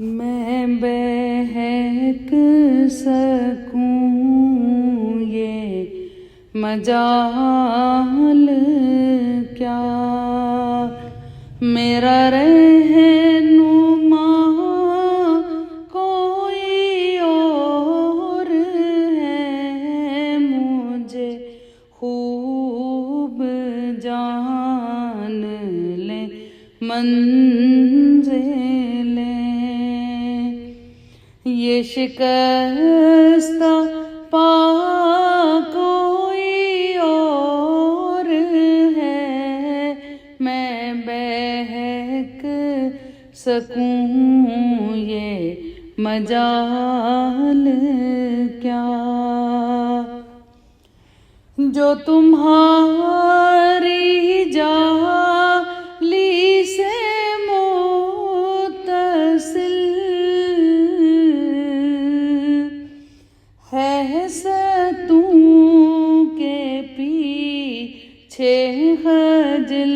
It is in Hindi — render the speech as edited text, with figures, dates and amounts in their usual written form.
मैं बहक सकूं ये मजाल क्या, मेरा रहनुमा कोई और है, मुझे खूब जान ले मंज़िलें। ये शिकस्ता पा कोई और है, मैं बहक सकूं ये मजाल क्या। जो तुम्हारी जाली से मुत्तसिल है, सतूं के पीछे खजिल